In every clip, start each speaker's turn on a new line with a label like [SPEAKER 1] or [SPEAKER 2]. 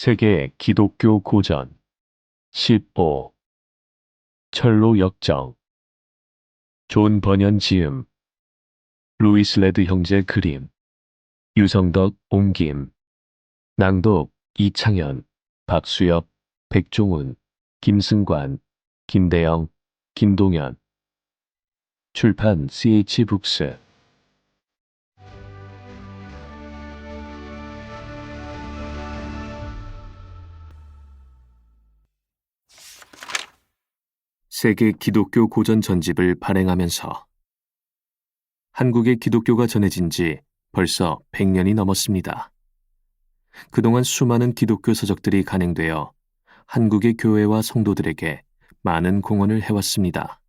[SPEAKER 1] 세계 기독교 고전 15. 철로 역정. 존 버년 지음. 루이스 레드 형제 그림. 유성덕 옮김. 낭독 이창현, 박수엽, 백종훈, 김승관, 김대영, 김동현. 출판 CH북스. 세계 기독교 고전 전집을 발행하면서 한국의 기독교가 전해진 지 벌써 100년이 넘었습니다. 그동안 수많은 기독교 서적들이 간행되어 한국의 교회와 성도들에게 많은 공헌을 해왔습니다.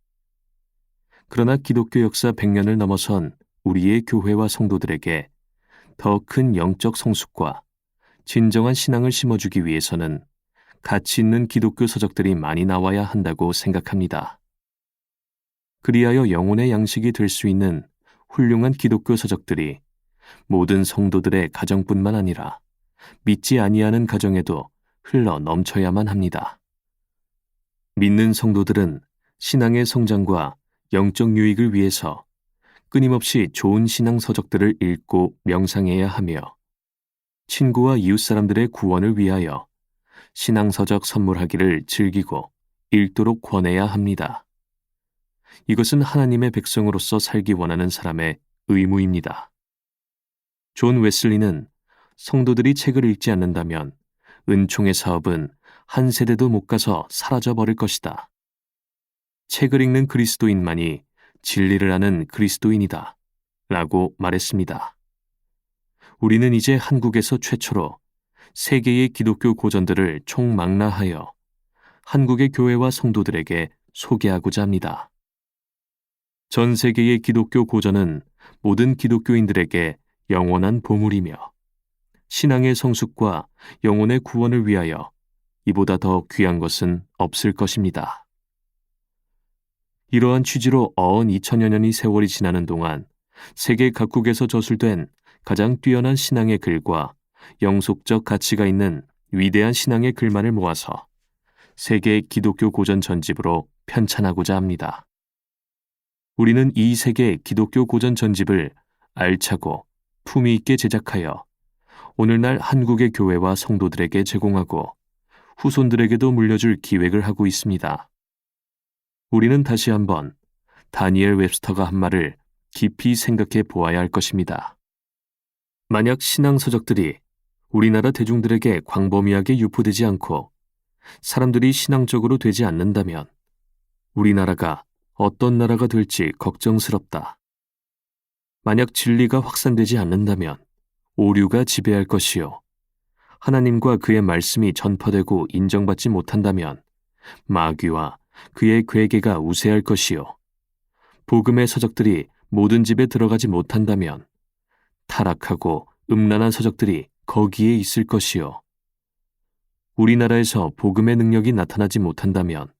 [SPEAKER 1] 그러나 기독교 역사 100년을 넘어선 우리의 교회와 성도들에게 더 큰 영적 성숙과 진정한 신앙을 심어주기 위해서는 가치 있는 기독교 서적들이 많이 나와야 한다고 생각합니다. 그리하여 영혼의 양식이 될 수 있는 훌륭한 기독교 서적들이 모든 성도들의 가정뿐만 아니라 믿지 아니하는 가정에도 흘러 넘쳐야만 합니다. 믿는 성도들은 신앙의 성장과 영적 유익을 위해서 끊임없이 좋은 신앙 서적들을 읽고 명상해야 하며 친구와 이웃 사람들의 구원을 위하여 신앙서적 선물하기를 즐기고 읽도록 권해야 합니다. 이것은 하나님의 백성으로서 살기 원하는 사람의 의무입니다. 존 웨슬리는 성도들이 책을 읽지 않는다면 은총의 사업은 한 세대도 못 가서 사라져버릴 것이다. 책을 읽는 그리스도인만이 진리를 아는 그리스도인이다. 라고 말했습니다. 우리는 이제 한국에서 최초로 세계의 기독교 고전들을 총망라하여 한국의 교회와 성도들에게 소개하고자 합니다. 전 세계의 기독교 고전은 모든 기독교인들에게 영원한 보물이며 신앙의 성숙과 영혼의 구원을 위하여 이보다 더 귀한 것은 없을 것입니다. 이러한 취지로 어언 2000여 년의 세월이 지나는 동안 세계 각국에서 저술된 가장 뛰어난 신앙의 글과 영속적 가치가 있는 위대한 신앙의 글만을 모아서 세계 기독교 고전 전집으로 편찬하고자 합니다. 우리는 이 세계 기독교 고전 전집을 알차고 품위 있게 제작하여 오늘날 한국의 교회와 성도들에게 제공하고 후손들에게도 물려줄 기획을 하고 있습니다. 우리는 다시 한번 다니엘 웹스터가 한 말을 깊이 생각해 보아야 할 것입니다. 만약 신앙 서적들이 우리나라 대중들에게 광범위하게 유포되지 않고 사람들이 신앙적으로 되지 않는다면 우리나라가 어떤 나라가 될지 걱정스럽다. 만약 진리가 확산되지 않는다면 오류가 지배할 것이요. 하나님과 그의 말씀이 전파되고 인정받지 못한다면 마귀와 그의 괴계가 우세할 것이요. 복음의 서적들이 모든 집에 들어가지 못한다면 타락하고 음란한 서적들이 거기에 있을 것이요. 우리나라에서 복음의 능력이 나타나지 못한다면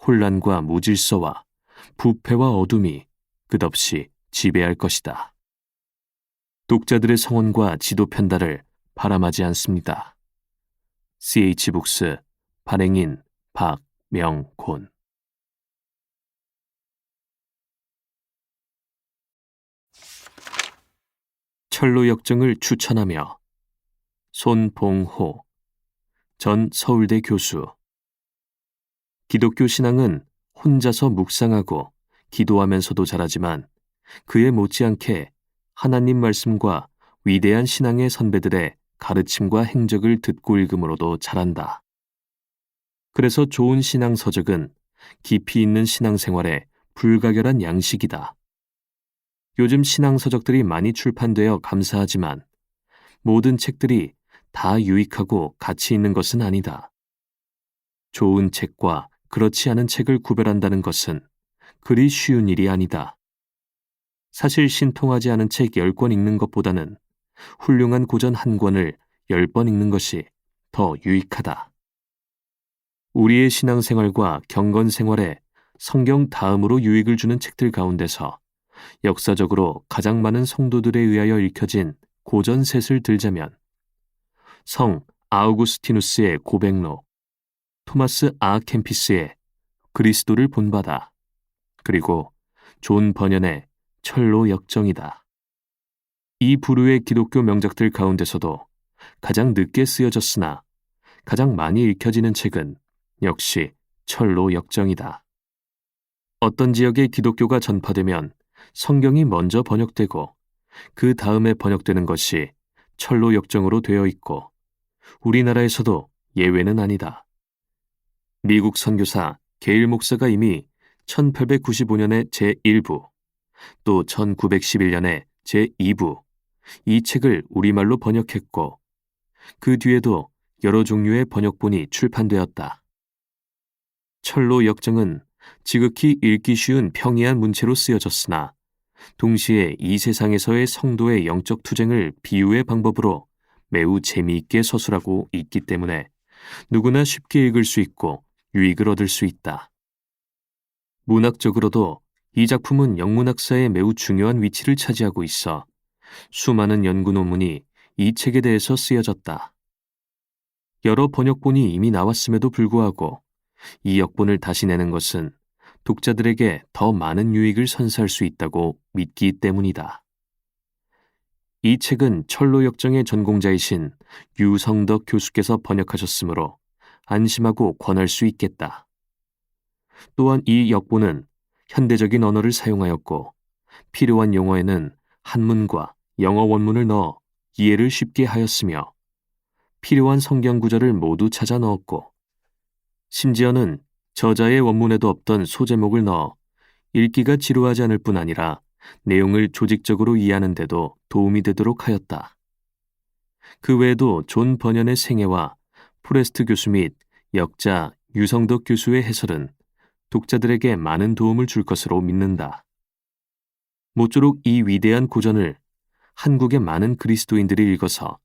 [SPEAKER 1] 혼란과 무질서와 부패와 어둠이 끝없이 지배할 것이다. 독자들의 성원과 지도 편달을 바람하지 않습니다. CH북스 발행인 박명곤. 철로 역정을 추천하며 손봉호 전 서울대 교수. 기독교 신앙은 혼자서 묵상하고 기도하면서도 자라지만 그에 못지않게 하나님 말씀과 위대한 신앙의 선배들의 가르침과 행적을 듣고 읽음으로도 자란다. 그래서 좋은 신앙 서적은 깊이 있는 신앙생활의 불가결한 양식이다. 요즘 신앙 서적들이 많이 출판되어 감사하지만 모든 책들이 다 유익하고 가치 있는 것은 아니다. 좋은 책과 그렇지 않은 책을 구별한다는 것은 그리 쉬운 일이 아니다. 사실 신통하지 않은 책 10권 읽는 것보다는 훌륭한 고전 한 권을 10번 읽는 것이 더 유익하다. 우리의 신앙생활과 경건생활에 성경 다음으로 유익을 주는 책들 가운데서 역사적으로 가장 많은 성도들에 의하여 읽혀진 고전 셋을 들자면 성 아우구스티누스의 고백록, 토마스 아 캠피스의 그리스도를 본받아, 그리고 존 버년의 철로 역정이다. 이 부류의 기독교 명작들 가운데서도 가장 늦게 쓰여졌으나 가장 많이 읽혀지는 책은 역시 철로 역정이다. 어떤 지역의 기독교가 전파되면 성경이 먼저 번역되고 그 다음에 번역되는 것이 철로 역정으로 되어 있고 우리나라에서도 예외는 아니다. 미국 선교사 게일 목사가 이미 1895년에 제1부, 또 1911년에 제2부, 이 책을 우리말로 번역했고 그 뒤에도 여러 종류의 번역본이 출판되었다. 철로 역정은 지극히 읽기 쉬운 평이한 문체로 쓰여졌으나 동시에 이 세상에서의 성도의 영적 투쟁을 비유의 방법으로 매우 재미있게 서술하고 있기 때문에 누구나 쉽게 읽을 수 있고 유익을 얻을 수 있다. 문학적으로도 이 작품은 영문학사에 매우 중요한 위치를 차지하고 있어 수많은 연구 논문이 이 책에 대해서 쓰여졌다. 여러 번역본이 이미 나왔음에도 불구하고 이 역본을 다시 내는 것은 독자들에게 더 많은 유익을 선사할 수 있다고 믿기 때문이다. 이 책은 철로 역정의 전공자이신 유성덕 교수께서 번역하셨으므로 안심하고 권할 수 있겠다. 또한 이 역본은 현대적인 언어를 사용하였고 필요한 용어에는 한문과 영어 원문을 넣어 이해를 쉽게 하였으며 필요한 성경 구절을 모두 찾아 넣었고 심지어는 저자의 원문에도 없던 소제목을 넣어 읽기가 지루하지 않을 뿐 아니라 내용을 조직적으로 이해하는 데도 도움이 되도록 하였다. 그 외에도 존 버년의 생애와 포레스트 교수 및 역자 유성덕 교수의 해설은 독자들에게 많은 도움을 줄 것으로 믿는다. 모쪼록 이 위대한 고전을 한국의 많은 그리스도인들이 읽어서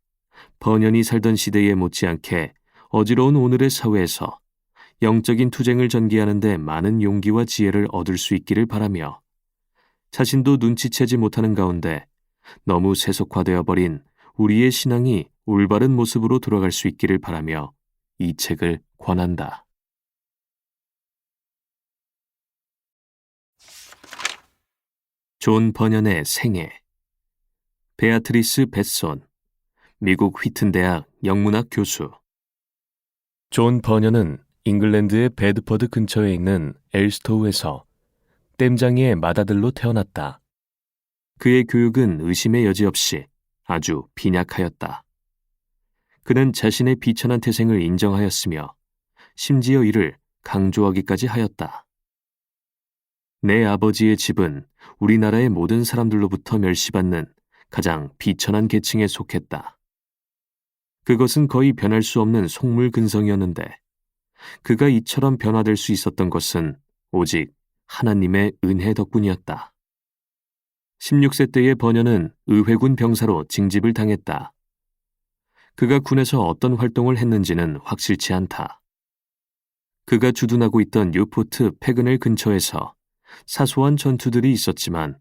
[SPEAKER 1] 버년이 살던 시대에 못지않게 어지러운 오늘의 사회에서 영적인 투쟁을 전개하는 데 많은 용기와 지혜를 얻을 수 있기를 바라며 자신도 눈치채지 못하는 가운데 너무 세속화되어 버린 우리의 신앙이 올바른 모습으로 돌아갈 수 있기를 바라며 이 책을 권한다. 존 버년의 생애. 베아트리스 벳손, 미국 휘튼 대학 영문학 교수. 존 버년은 잉글랜드의 베드퍼드 근처에 있는 엘스토우에서 댐장이의 맏아들로 태어났다. 그의 교육은 의심의 여지 없이 아주 빈약하였다. 그는 자신의 비천한 태생을 인정하였으며 심지어 이를 강조하기까지 하였다. 내 아버지의 집은 우리나라의 모든 사람들로부터 멸시받는 가장 비천한 계층에 속했다. 그것은 거의 변할 수 없는 속물 근성이었는데 그가 이처럼 변화될 수 있었던 것은 오직 하나님의 은혜 덕분이었다. 16세 때의 버년은 의회군 병사로 징집을 당했다. 그가 군에서 어떤 활동을 했는지는 확실치 않다. 그가 주둔하고 있던 뉴포트 패그넬 근처에서 사소한 전투들이 있었지만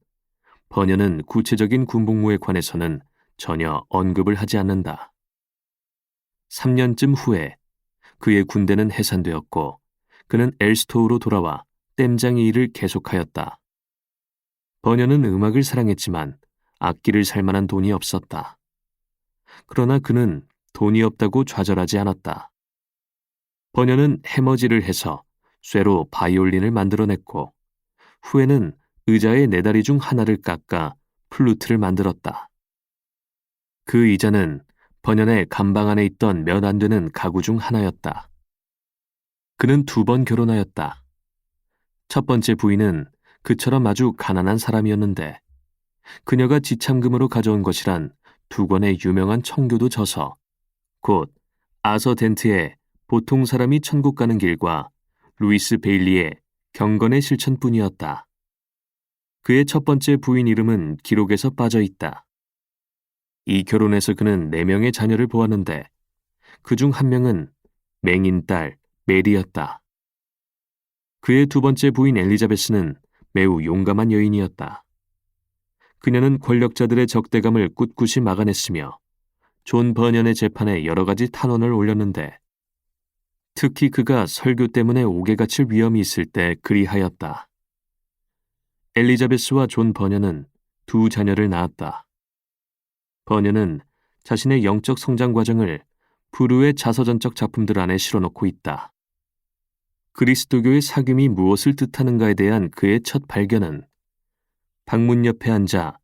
[SPEAKER 1] 버년은 구체적인 군복무에 관해서는 전혀 언급을 하지 않는다. 3년쯤 후에 그의 군대는 해산되었고 그는 엘스토우로 돌아와 댐장이 일을 계속하였다. 버년은 음악을 사랑했지만 악기를 살 만한 돈이 없었다. 그러나 그는 돈이 없다고 좌절하지 않았다. 버년은 해머질을 해서 쇠로 바이올린을 만들어냈고 후에는 의자의 네 다리 중 하나를 깎아 플루트를 만들었다. 그 의자는 버년의 감방 안에 있던 몇 안 되는 가구 중 하나였다. 그는 2번 결혼하였다. 첫 번째 부인은 그처럼 아주 가난한 사람이었는데 그녀가 지참금으로 가져온 것이란 2권의 유명한 청교도 저서, 곧 아서 덴트의 보통 사람이 천국 가는 길과 루이스 베일리의 경건의 실천뿐이었다. 그의 첫 번째 부인 이름은 기록에서 빠져 있다. 이 결혼에서 그는 4명의 자녀를 보았는데 그중 1명은 맹인 딸 메리였다. 그의 2번째 부인 엘리자베스는 매우 용감한 여인이었다. 그녀는 권력자들의 적대감을 꿋꿋이 막아냈으며 존 버년의 재판에 여러 가지 탄원을 올렸는데 특히 그가 설교 때문에 옥에 갇힐 위험이 있을 때 그리하였다. 엘리자베스와 존 버년은 두 자녀를 낳았다. 버년은 자신의 영적 성장 과정을 부르의 자서전적 작품들 안에 실어놓고 있다. 그리스도교의 사귐이 무엇을 뜻하는가에 대한 그의 첫 발견은 방문 옆에 앉아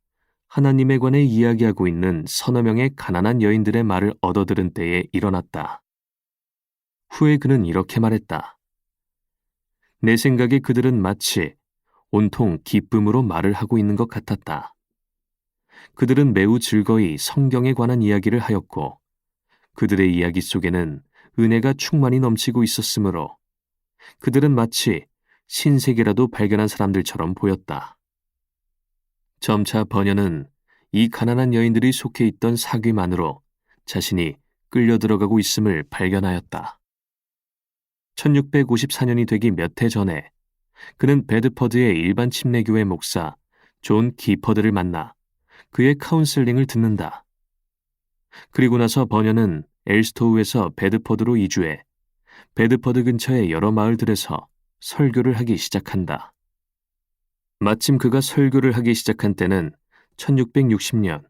[SPEAKER 1] 하나님에 관해 이야기하고 있는 서너 명의 가난한 여인들의 말을 얻어들은 때에 일어났다. 후에 그는 이렇게 말했다. 내 생각에 그들은 마치 온통 기쁨으로 말을 하고 있는 것 같았다. 그들은 매우 즐거이 성경에 관한 이야기를 하였고 그들의 이야기 속에는 은혜가 충만히 넘치고 있었으므로 그들은 마치 신세계라도 발견한 사람들처럼 보였다. 점차 버녀는 이 가난한 여인들이 속해 있던 사귐 안으로 자신이 끌려 들어가고 있음을 발견하였다. 1654년이 되기 몇 해 전에 그는 베드퍼드의 일반 침례교회 목사 존 기퍼드를 만나 그의 카운슬링을 듣는다. 그리고 나서 버녀는 엘스토우에서 베드퍼드로 이주해 베드퍼드 근처의 여러 마을들에서 설교를 하기 시작한다. 마침 그가 설교를 하기 시작한 때는 1660년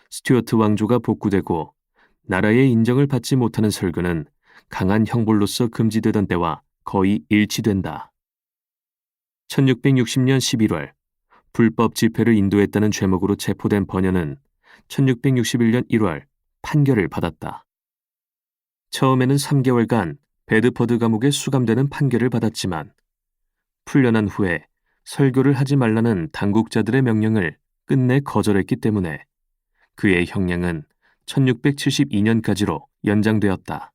[SPEAKER 1] 스튜어트 왕조가 복구되고 나라의 인정을 받지 못하는 설교는 강한 형벌로서 금지되던 때와 거의 일치된다. 1660년 11월 불법 집회를 인도했다는 죄목으로 체포된 버녀는 1661년 1월 판결을 받았다. 처음에는 3개월간 베드퍼드 감옥에 수감되는 판결을 받았지만 풀려난 후에 설교를 하지 말라는 당국자들의 명령을 끝내 거절했기 때문에 그의 형량은 1672년까지로 연장되었다.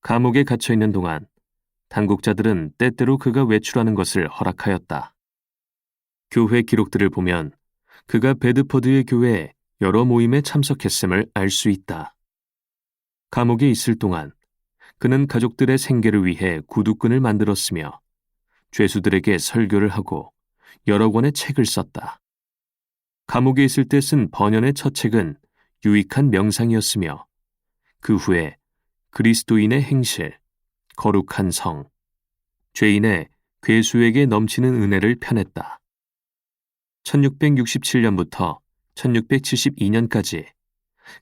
[SPEAKER 1] 감옥에 갇혀 있는 동안 당국자들은 때때로 그가 외출하는 것을 허락하였다. 교회 기록들을 보면 그가 베드퍼드의 교회에 여러 모임에 참석했음을 알 수 있다. 감옥에 있을 동안 그는 가족들의 생계를 위해 구두끈을 만들었으며 죄수들에게 설교를 하고 여러 권의 책을 썼다. 감옥에 있을 때 쓴 버년의 첫 책은 유익한 명상이었으며 그 후에 그리스도인의 행실, 거룩한 성, 죄인의 괴수에게 넘치는 은혜를 펴냈다. 1667년부터 1672년까지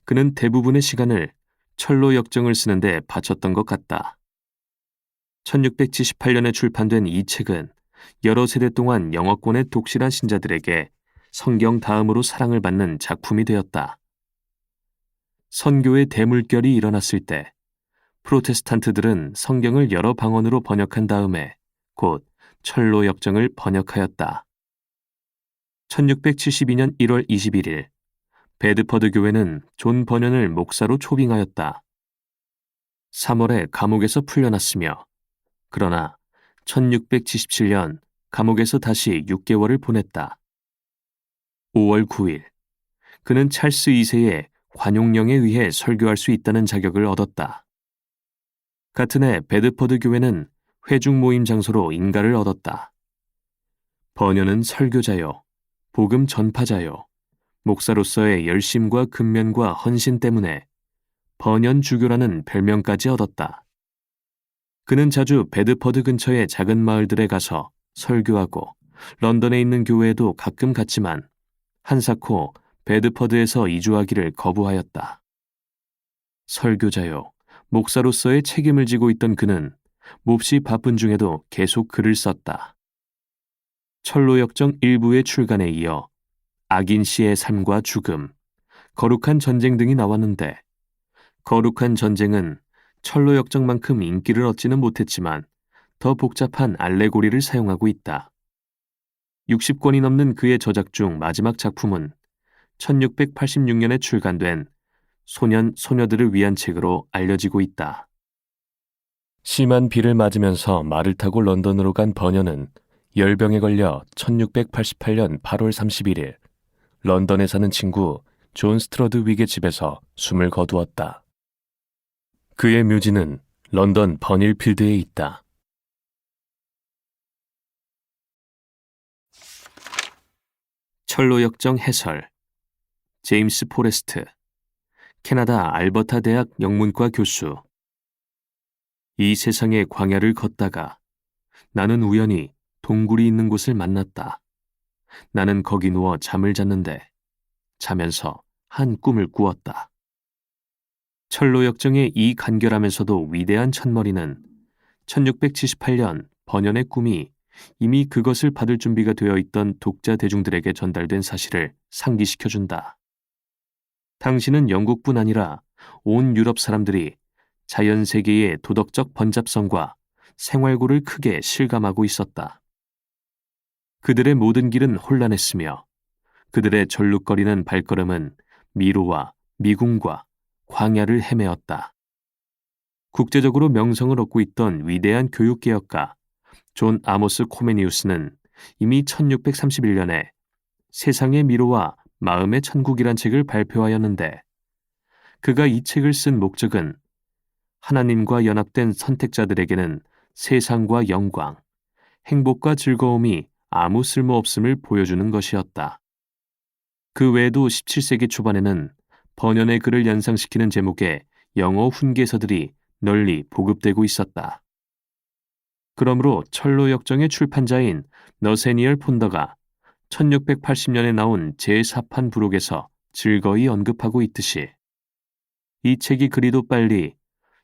[SPEAKER 1] 그는 대부분의 시간을 철로 역정을 쓰는데 바쳤던 것 같다. 1678년에 출판된 이 책은 여러 세대 동안 영어권의 독실한 신자들에게 성경 다음으로 사랑을 받는 작품이 되었다. 선교의 대물결이 일어났을 때 프로테스탄트들은 성경을 여러 방언으로 번역한 다음에 곧 철로 역정을 번역하였다. 1672년 1월 21일 베드퍼드 교회는 존 버년을 목사로 초빙하였다. 3월에 감옥에서 풀려났으며 그러나 1677년 감옥에서 다시 6개월을 보냈다. 5월 9일 그는 찰스 2세의 관용령에 의해 설교할 수 있다는 자격을 얻었다. 같은 해 베드퍼드 교회는 회중 모임 장소로 인가를 얻었다. 버년은 설교자요, 복음 전파자요, 목사로서의 열심과 근면과 헌신 때문에 버년 주교라는 별명까지 얻었다. 그는 자주 베드퍼드 근처의 작은 마을들에 가서 설교하고 런던에 있는 교회에도 가끔 갔지만 한사코 베드퍼드에서 이주하기를 거부하였다. 설교자요, 목사로서의 책임을 지고 있던 그는 몹시 바쁜 중에도 계속 글을 썼다. 철로역정 일부의 출간에 이어 악인 씨의 삶과 죽음, 거룩한 전쟁 등이 나왔는데 거룩한 전쟁은 철로역정만큼 인기를 얻지는 못했지만 더 복잡한 알레고리를 사용하고 있다. 60권이 넘는 그의 저작 중 마지막 작품은 1686년에 출간된 소년, 소녀들을 위한 책으로 알려지고 있다. 심한 비를 맞으면서 말을 타고 런던으로 간 버녀는 열병에 걸려 1688년 8월 31일 런던에 사는 친구 존 스트러드 윅의 집에서 숨을 거두었다. 그의 묘지는 런던 버닐필드에 있다. 철로역정 해설 제임스 포레스트 캐나다 알버타 대학 영문과 교수. 이 세상의 광야를 걷다가 나는 우연히 동굴이 있는 곳을 만났다. 나는 거기 누워 잠을 잤는데 자면서 한 꿈을 꾸었다. 철로 역정의 이 간결하면서도 위대한 첫머리는 1678년 번연의 꿈이 이미 그것을 받을 준비가 되어 있던 독자 대중들에게 전달된 사실을 상기시켜준다. 당시는 영국뿐 아니라 온 유럽 사람들이 자연세계의 도덕적 번잡성과 생활고를 크게 실감하고 있었다. 그들의 모든 길은 혼란했으며 그들의 절룩거리는 발걸음은 미로와 미궁과 광야를 헤매었다. 국제적으로 명성을 얻고 있던 위대한 교육개혁가 존 아모스 코메니우스는 이미 1631년에 세상의 미로와 마음의 천국이란 책을 발표하였는데 그가 이 책을 쓴 목적은 하나님과 연합된 선택자들에게는 세상과 영광, 행복과 즐거움이 아무 쓸모없음을 보여주는 것이었다. 그 외에도 17세기 초반에는 번연의 글을 연상시키는 제목의 영어 훈계서들이 널리 보급되고 있었다. 그러므로 철로 역정의 출판자인 너세니얼 폰더가 1680년에 나온 제4판 부록에서 즐거이 언급하고 있듯이 이 책이 그리도 빨리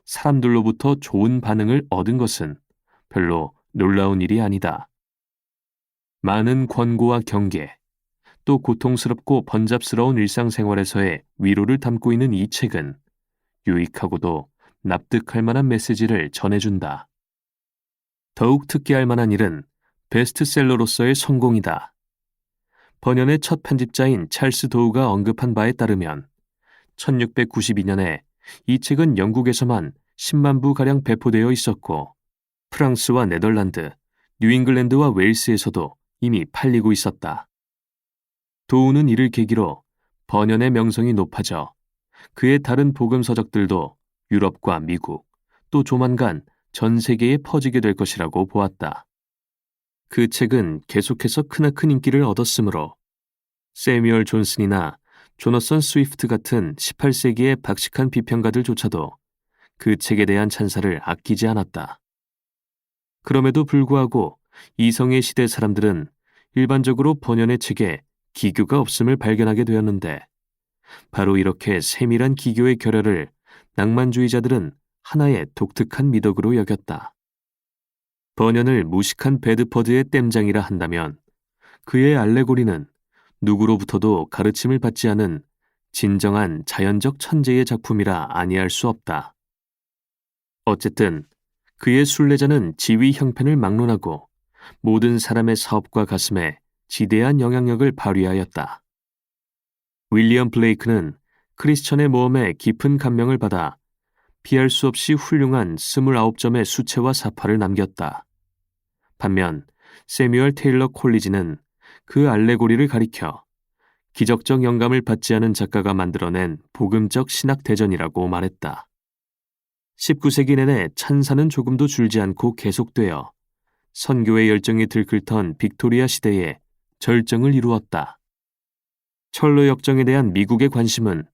[SPEAKER 1] 사람들로부터 좋은 반응을 얻은 것은 별로 놀라운 일이 아니다. 많은 권고와 경계, 또 고통스럽고 번잡스러운 일상생활에서의 위로를 담고 있는 이 책은 유익하고도 납득할 만한 메시지를 전해준다. 더욱 특기할 만한 일은 베스트셀러로서의 성공이다. 번연의 첫 편집자인 찰스 도우가 언급한 바에 따르면 1692년에 이 책은 영국에서만 10만 부가량 배포되어 있었고 프랑스와 네덜란드, 뉴잉글랜드와 웨일스에서도 이미 팔리고 있었다. 도우는 이를 계기로 번연의 명성이 높아져 그의 다른 복음서적들도 유럽과 미국, 또 조만간 전 세계에 퍼지게 될 것이라고 보았다. 그 책은 계속해서 크나큰 인기를 얻었으므로 세뮤얼 존슨이나 조너선 스위프트 같은 18세기의 박식한 비평가들조차도 그 책에 대한 찬사를 아끼지 않았다. 그럼에도 불구하고 이성의 시대 사람들은 일반적으로 번연의 책에 기교가 없음을 발견하게 되었는데 바로 이렇게 세밀한 기교의 결여를 낭만주의자들은 하나의 독특한 미덕으로 여겼다. 번연을 무식한 베드퍼드의 땜장이라 한다면 그의 알레고리는 누구로부터도 가르침을 받지 않은 진정한 자연적 천재의 작품이라 아니할 수 없다. 어쨌든 그의 순례자는 지위 형편을 막론하고 모든 사람의 사업과 가슴에 지대한 영향력을 발휘하였다. 윌리엄 블레이크는 크리스천의 모험에 깊은 감명을 받아 피할 수 없이 훌륭한 29점의 수채화 사파를 남겼다. 반면 세뮤얼 테일러 콜리지는 그 알레고리를 가리켜 기적적 영감을 받지 않은 작가가 만들어낸 복음적 신학 대전이라고 말했다. 19세기 내내 찬사는 조금도 줄지 않고 계속되어 선교의 열정이 들끓던 빅토리아 시대에 절정을 이루었다. 철로 역정에 대한 미국의 관심은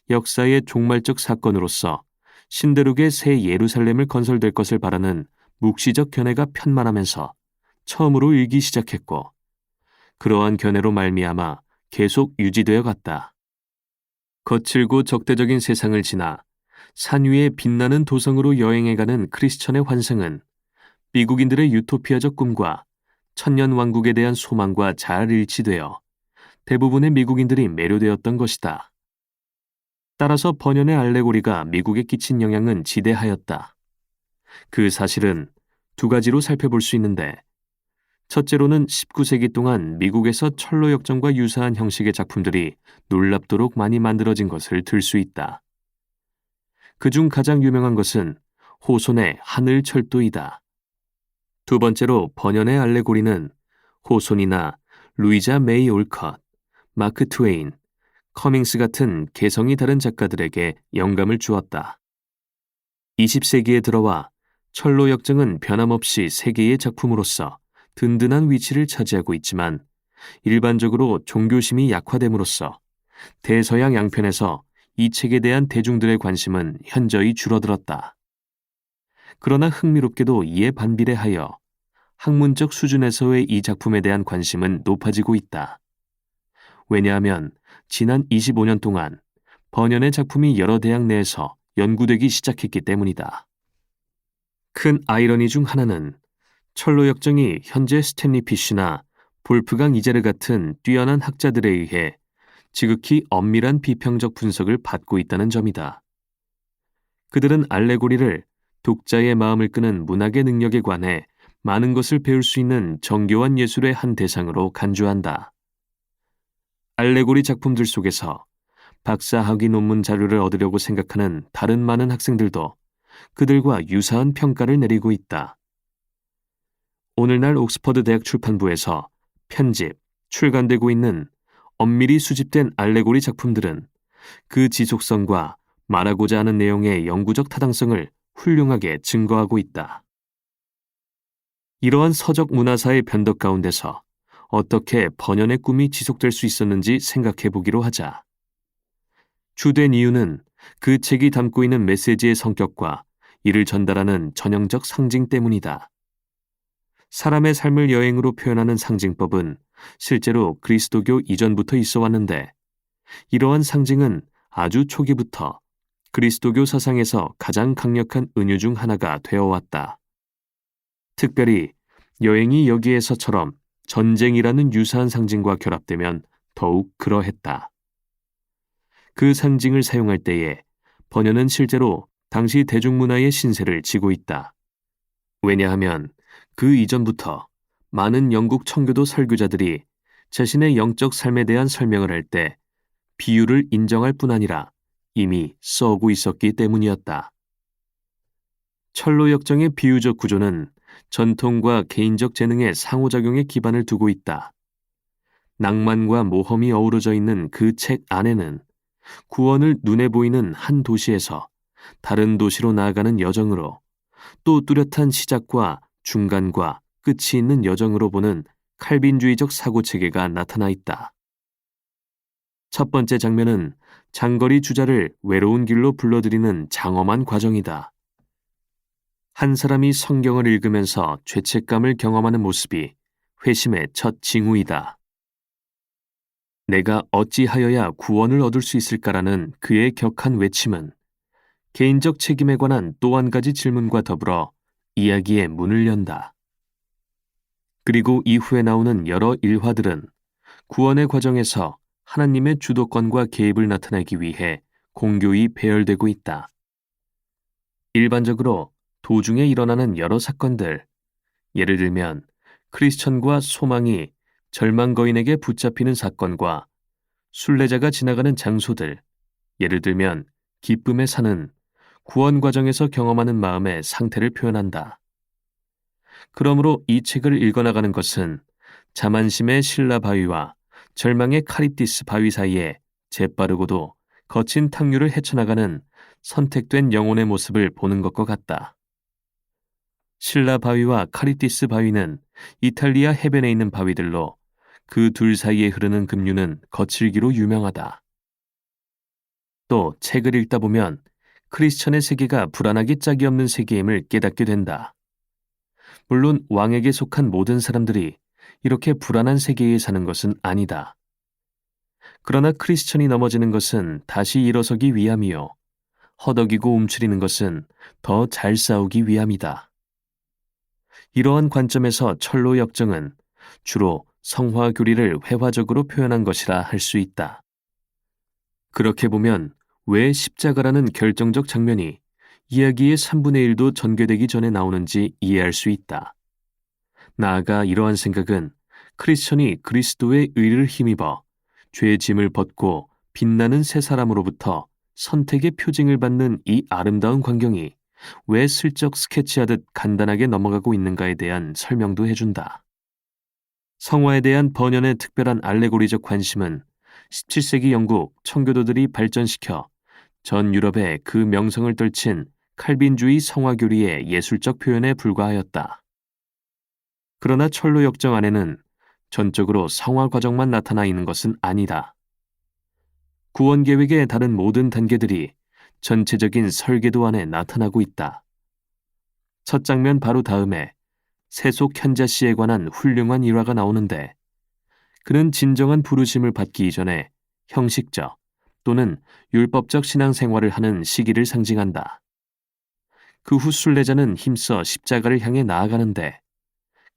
[SPEAKER 1] 역사의 종말적 사건으로서 신대륙의 새 예루살렘을 건설될 것을 바라는 묵시적 견해가 편만하면서 처음으로 일기 시작했고 그러한 견해로 말미암아 계속 유지되어 갔다. 거칠고 적대적인 세상을 지나 산 위에 빛나는 도성으로 여행해가는 크리스천의 환상은 미국인들의 유토피아적 꿈과 천년 왕국에 대한 소망과 잘 일치되어 대부분의 미국인들이 매료되었던 것이다. 따라서 번연의 알레고리가 미국에 끼친 영향은 지대하였다. 그 사실은 두 가지로 살펴볼 수 있는데 첫째로는 19세기 동안 미국에서 철로 역정과 유사한 형식의 작품들이 놀랍도록 많이 만들어진 것을 들 수 있다. 그중 가장 유명한 것은 호손의 하늘철도이다. 두 번째로 번연의 알레고리는 호손이나 루이자 메이 올컷, 마크 트웨인, 커밍스 같은 개성이 다른 작가들에게 영감을 주었다. 20세기에 들어와 철로 역정은 변함없이 세계의 작품으로서 든든한 위치를 차지하고 있지만 일반적으로 종교심이 약화됨으로써 대서양 양편에서 이 책에 대한 대중들의 관심은 현저히 줄어들었다. 그러나 흥미롭게도 이에 반비례하여 학문적 수준에서의 이 작품에 대한 관심은 높아지고 있다. 왜냐하면 지난 25년 동안 번연의 작품이 여러 대학 내에서 연구되기 시작했기 때문이다. 큰 아이러니 중 하나는 철로 역정이 현재 스탠리 피쉬나 볼프강 이제르 같은 뛰어난 학자들에 의해 지극히 엄밀한 비평적 분석을 받고 있다는 점이다. 그들은 알레고리를 독자의 마음을 끄는 문학의 능력에 관해 많은 것을 배울 수 있는 정교한 예술의 한 대상으로 간주한다. 알레고리 작품들 속에서 박사학위 논문 자료를 얻으려고 생각하는 다른 많은 학생들도 그들과 유사한 평가를 내리고 있다. 오늘날 옥스퍼드 대학 출판부에서 편집, 출간되고 있는 엄밀히 수집된 알레고리 작품들은 그 지속성과 말하고자 하는 내용의 영구적 타당성을 훌륭하게 증거하고 있다. 이러한 서적 문화사의 변덕 가운데서 어떻게 번연의 꿈이 지속될 수 있었는지 생각해 보기로 하자. 주된 이유는 그 책이 담고 있는 메시지의 성격과 이를 전달하는 전형적 상징 때문이다. 사람의 삶을 여행으로 표현하는 상징법은 실제로 그리스도교 이전부터 있어 왔는데, 이러한 상징은 아주 초기부터 그리스도교 사상에서 가장 강력한 은유 중 하나가 되어 왔다. 특별히 여행이 여기에서처럼 전쟁이라는 유사한 상징과 결합되면 더욱 그러했다. 그 상징을 사용할 때에 번연은 실제로 당시 대중문화의 신세를 지고 있다. 왜냐하면 그 이전부터 많은 영국 청교도 설교자들이 자신의 영적 삶에 대한 설명을 할 때 비유를 인정할 뿐 아니라 이미 써오고 있었기 때문이었다. 철로 역정의 비유적 구조는 전통과 개인적 재능의 상호작용에 기반을 두고 있다. 낭만과 모험이 어우러져 있는 그 책 안에는 구원을 눈에 보이는 한 도시에서 다른 도시로 나아가는 여정으로, 또 뚜렷한 시작과 중간과 끝이 있는 여정으로 보는 칼빈주의적 사고체계가 나타나 있다. 첫 번째 장면은 장거리 주자를 외로운 길로 불러들이는 장엄한 과정이다. 한 사람이 성경을 읽으면서 죄책감을 경험하는 모습이 회심의 첫 징후이다. 내가 어찌하여야 구원을 얻을 수 있을까라는 그의 격한 외침은 개인적 책임에 관한 또 한 가지 질문과 더불어 이야기의 문을 연다. 그리고 이후에 나오는 여러 일화들은 구원의 과정에서 하나님의 주도권과 개입을 나타내기 위해 공교히 배열되고 있다. 일반적으로 도중에 일어나는 여러 사건들, 예를 들면 크리스천과 소망이 절망거인에게 붙잡히는 사건과 순례자가 지나가는 장소들, 예를 들면 기쁨의 산은 구원 과정에서 경험하는 마음의 상태를 표현한다. 그러므로 이 책을 읽어나가는 것은 자만심의 신라 바위와 절망의 카리티스 바위 사이에 재빠르고도 거친 탕류를 헤쳐나가는 선택된 영혼의 모습을 보는 것과 같다. 신라 바위와 카리티스 바위는 이탈리아 해변에 있는 바위들로 그 둘 사이에 흐르는 급류는 거칠기로 유명하다. 또 책을 읽다 보면 크리스천의 세계가 불안하기 짝이 없는 세계임을 깨닫게 된다. 물론 왕에게 속한 모든 사람들이 이렇게 불안한 세계에 사는 것은 아니다. 그러나 크리스천이 넘어지는 것은 다시 일어서기 위함이요, 허덕이고 움츠리는 것은 더 잘 싸우기 위함이다. 이러한 관점에서 철로 역정은 주로 성화 교리를 회화적으로 표현한 것이라 할 수 있다. 그렇게 보면 왜 십자가라는 결정적 장면이 이야기의 3분의 1도 전개되기 전에 나오는지 이해할 수 있다. 나아가 이러한 생각은 크리스천이 그리스도의 의를 힘입어 죄의 짐을 벗고 빛나는 새 사람으로부터 선택의 표징을 받는 이 아름다운 광경이 왜 슬쩍 스케치하듯 간단하게 넘어가고 있는가에 대한 설명도 해준다. 성화에 대한 번연의 특별한 알레고리적 관심은 17세기 영국 청교도들이 발전시켜 전 유럽에 그 명성을 떨친 칼빈주의 성화교리의 예술적 표현에 불과하였다. 그러나 철로 역정 안에는 전적으로 성화 과정만 나타나 있는 것은 아니다. 구원 계획의 다른 모든 단계들이 전체적인 설계도 안에 나타나고 있다. 첫 장면 바로 다음에 세속 현자 씨에 관한 훌륭한 일화가 나오는데, 그는 진정한 부르심을 받기 이전에 형식적 또는 율법적 신앙생활을 하는 시기를 상징한다. 그 후 순례자는 힘써 십자가를 향해 나아가는데,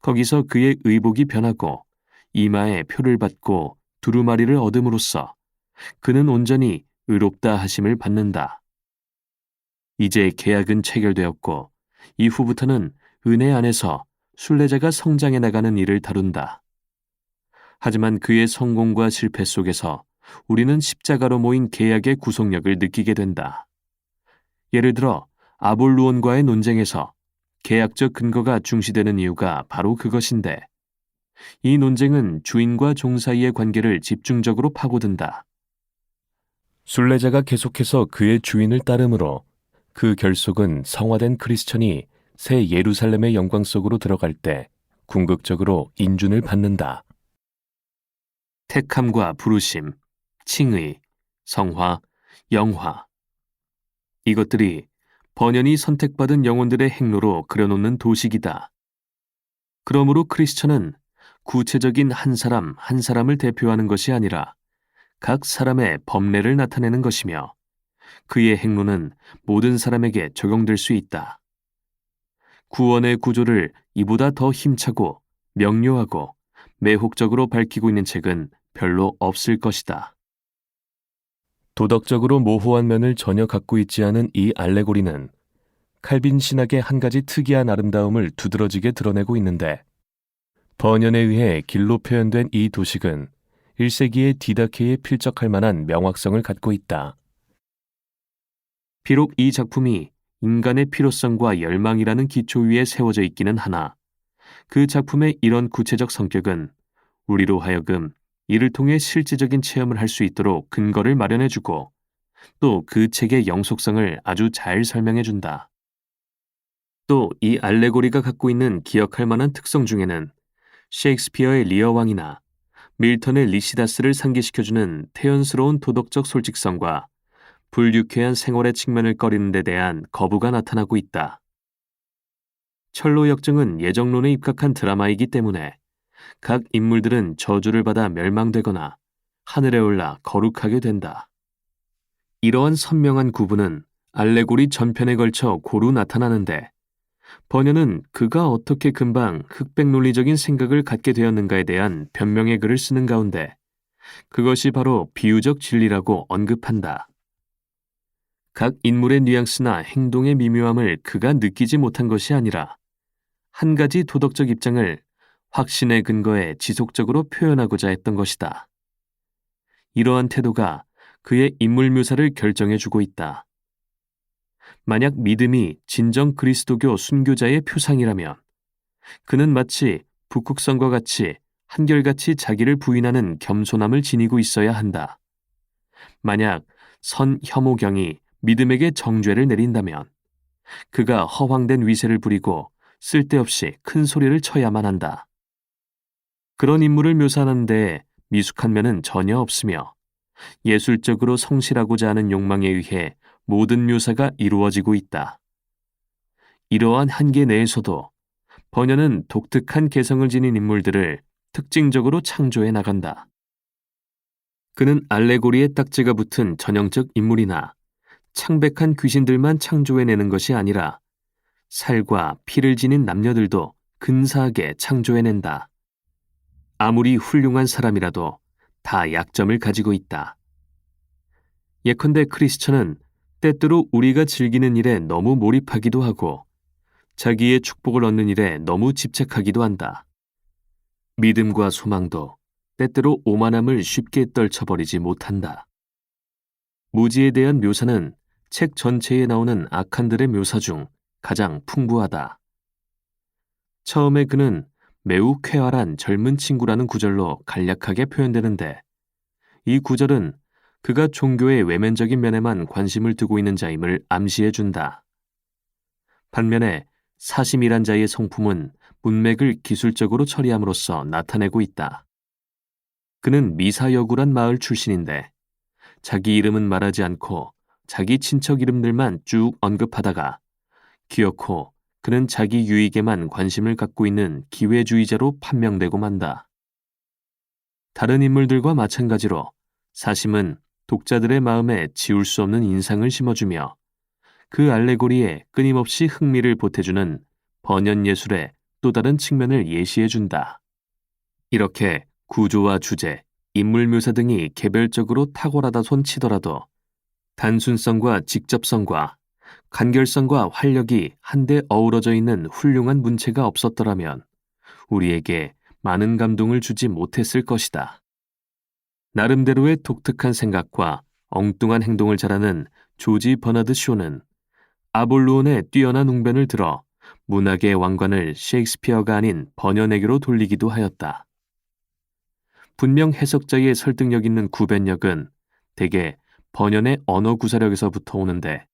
[SPEAKER 1] 거기서 그의 의복이 변하고 이마에 표를 받고 두루마리를 얻음으로써 그는 온전히 의롭다 하심을 받는다. 이제 계약은 체결되었고 이후부터는 은혜 안에서 순례자가 성장해 나가는 일을 다룬다. 하지만 그의 성공과 실패 속에서 우리는 십자가로 모인 계약의 구속력을 느끼게 된다. 예를 들어 아볼루온과의 논쟁에서 계약적 근거가 중시되는 이유가 바로 그것인데, 이 논쟁은 주인과 종 사이의 관계를 집중적으로 파고든다. 순례자가 계속해서 그의 주인을 따르므로 그 결속은 성화된 크리스천이 새 예루살렘의 영광 속으로 들어갈 때 궁극적으로 인준을 받는다. 택함과 부르심, 칭의, 성화, 영화. 이것들이 번연히 선택받은 영혼들의 행로로 그려놓는 도식이다. 그러므로 크리스천은 구체적인 한 사람 한 사람을 대표하는 것이 아니라 각 사람의 법례를 나타내는 것이며, 그의 행로는 모든 사람에게 적용될 수 있다. 구원의 구조를 이보다 더 힘차고 명료하고 매혹적으로 밝히고 있는 책은 별로 없을 것이다. 도덕적으로 모호한 면을 전혀 갖고 있지 않은 이 알레고리는 칼빈 신학의 한 가지 특이한 아름다움을 두드러지게 드러내고 있는데, 번연에 의해 길로 표현된 이 도식은 1세기의 디다케에 필적할 만한 명확성을 갖고 있다. 비록 이 작품이 인간의 필요성과 열망이라는 기초 위에 세워져 있기는 하나, 그 작품의 이런 구체적 성격은 우리로 하여금 이를 통해 실제적인 체험을 할 수 있도록 근거를 마련해주고, 또 그 책의 영속성을 아주 잘 설명해준다. 또 이 알레고리가 갖고 있는 기억할 만한 특성 중에는 셰익스피어의 리어 왕이나 밀턴의 리시다스를 상기시켜주는 태연스러운 도덕적 솔직성과 불유쾌한 생활의 측면을 꺼리는 데 대한 거부가 나타나고 있다. 철로 역정은 예정론에 입각한 드라마이기 때문에 각 인물들은 저주를 받아 멸망되거나 하늘에 올라 거룩하게 된다. 이러한 선명한 구분은 알레고리 전편에 걸쳐 고루 나타나는데, 번연은 그가 어떻게 금방 흑백 논리적인 생각을 갖게 되었는가에 대한 변명의 글을 쓰는 가운데 그것이 바로 비유적 진리라고 언급한다. 각 인물의 뉘앙스나 행동의 미묘함을 그가 느끼지 못한 것이 아니라 한 가지 도덕적 입장을 확신의 근거에 지속적으로 표현하고자 했던 것이다. 이러한 태도가 그의 인물 묘사를 결정해주고 있다. 만약 믿음이 진정 그리스도교 순교자의 표상이라면 그는 마치 북극성과 같이 한결같이 자기를 부인하는 겸손함을 지니고 있어야 한다. 만약 선 혐오경이 믿음에게 정죄를 내린다면 그가 허황된 위세를 부리고 쓸데없이 큰 소리를 쳐야만 한다. 그런 인물을 묘사하는 데 미숙한 면은 전혀 없으며, 예술적으로 성실하고자 하는 욕망에 의해 모든 묘사가 이루어지고 있다. 이러한 한계 내에서도 번연은 독특한 개성을 지닌 인물들을 특징적으로 창조해 나간다. 그는 알레고리의 딱지가 붙은 전형적 인물이나 창백한 귀신들만 창조해내는 것이 아니라 살과 피를 지닌 남녀들도 근사하게 창조해낸다. 아무리 훌륭한 사람이라도 다 약점을 가지고 있다. 예컨대 크리스천은 때때로 우리가 즐기는 일에 너무 몰입하기도 하고 자기의 축복을 얻는 일에 너무 집착하기도 한다. 믿음과 소망도 때때로 오만함을 쉽게 떨쳐버리지 못한다. 무지에 대한 묘사는 책 전체에 나오는 악한들의 묘사 중 가장 풍부하다. 처음에 그는 매우 쾌활한 젊은 친구라는 구절로 간략하게 표현되는데, 이 구절은 그가 종교의 외면적인 면에만 관심을 두고 있는 자임을 암시해준다. 반면에 사심이란 자의 성품은 문맥을 기술적으로 처리함으로써 나타내고 있다. 그는 미사여구란 마을 출신인데 자기 이름은 말하지 않고 자기 친척 이름들만 쭉 언급하다가 기어코 그는 자기 유익에만 관심을 갖고 있는 기회주의자로 판명되고 만다. 다른 인물들과 마찬가지로 사심은 독자들의 마음에 지울 수 없는 인상을 심어주며 그 알레고리에 끊임없이 흥미를 보태주는 번연 예술의 또 다른 측면을 예시해준다. 이렇게 구조와 주제, 인물 묘사 등이 개별적으로 탁월하다 손 치더라도 단순성과 직접성과 간결성과 활력이 한데 어우러져 있는 훌륭한 문체가 없었더라면 우리에게 많은 감동을 주지 못했을 것이다. 나름대로의 독특한 생각과 엉뚱한 행동을 잘하는 조지 버나드 쇼는 아볼루온의 뛰어난 웅변을 들어 문학의 왕관을 셰익스피어가 아닌 번연에게로 돌리기도 하였다. 분명 해석자의 설득력 있는 구변력은 대개 번연의 언어 구사력에서부터 오는데,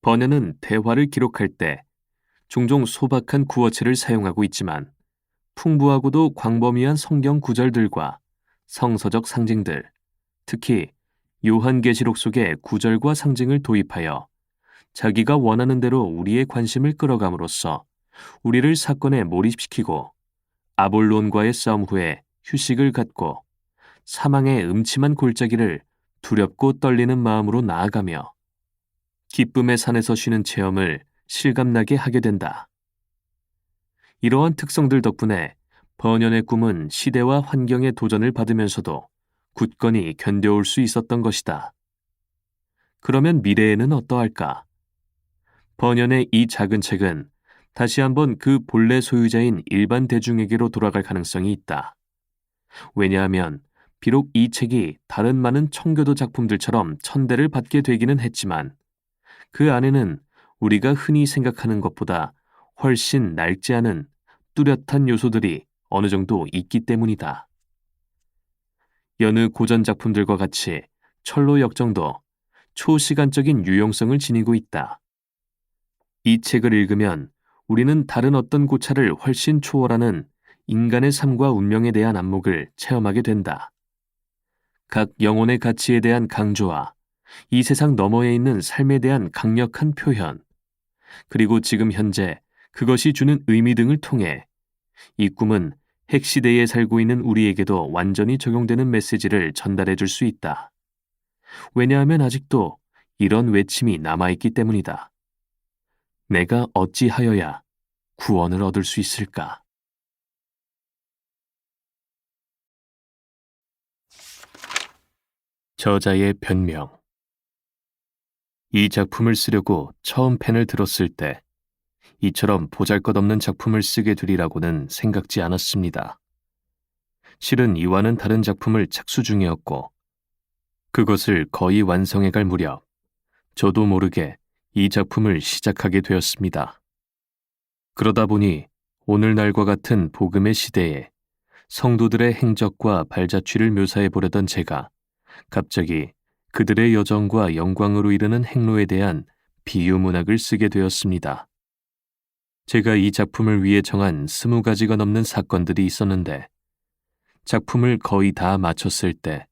[SPEAKER 1] 번연은 대화를 기록할 때 종종 소박한 구어체를 사용하고 있지만 풍부하고도 광범위한 성경 구절들과 성서적 상징들, 특히 요한계시록 속의 구절과 상징을 도입하여 자기가 원하는 대로 우리의 관심을 끌어감으로써 우리를 사건에 몰입시키고 아볼론과의 싸움 후에 휴식을 갖고 사망의 음침한 골짜기를 두렵고 떨리는 마음으로 나아가며 기쁨의 산에서 쉬는 체험을 실감나게 하게 된다. 이러한 특성들 덕분에 번연의 꿈은 시대와 환경의 도전을 받으면서도 굳건히 견뎌올 수 있었던 것이다. 그러면 미래에는 어떠할까? 번연의 이 작은 책은 다시 한번 그 본래 소유자인 일반 대중에게로 돌아갈 가능성이 있다. 왜냐하면 비록 이 책이 다른 많은 청교도 작품들처럼 천대를 받게 되기는 했지만 그 안에는 우리가 흔히 생각하는 것보다 훨씬 낡지 않은 뚜렷한 요소들이 어느 정도 있기 때문이다. 여느 고전 작품들과 같이 철로 역정도 초시간적인 유용성을 지니고 있다. 이 책을 읽으면 우리는 다른 어떤 고찰을 훨씬 초월하는 인간의 삶과 운명에 대한 안목을 체험하게 된다. 각 영혼의 가치에 대한 강조와 이 세상 너머에 있는 삶에 대한 강력한 표현, 그리고 지금 현재 그것이 주는 의미 등을 통해 이 꿈은 핵시대에 살고 있는 우리에게도 완전히 적용되는 메시지를 전달해 줄 수 있다. 왜냐하면 아직도 이런 외침이 남아있기 때문이다. 내가 어찌하여야 구원을 얻을 수 있을까? 저자의 변명. 이 작품을 쓰려고 처음 펜을 들었을 때 이처럼 보잘것없는 작품을 쓰게 되리라고는 생각지 않았습니다. 실은 이와는 다른 작품을 착수 중이었고 그것을 거의 완성해갈 무렵 저도 모르게 이 작품을 시작하게 되었습니다. 그러다 보니 오늘날과 같은 복음의 시대에 성도들의 행적과 발자취를 묘사해 보려던 제가 갑자기 그들의 여정과 영광으로 이르는 행로에 대한 비유 문학을 쓰게 되었습니다. 제가 이 작품을 위해 정한 20가지가 넘는 사건들이 있었는데 작품을 거의 다 마쳤을 때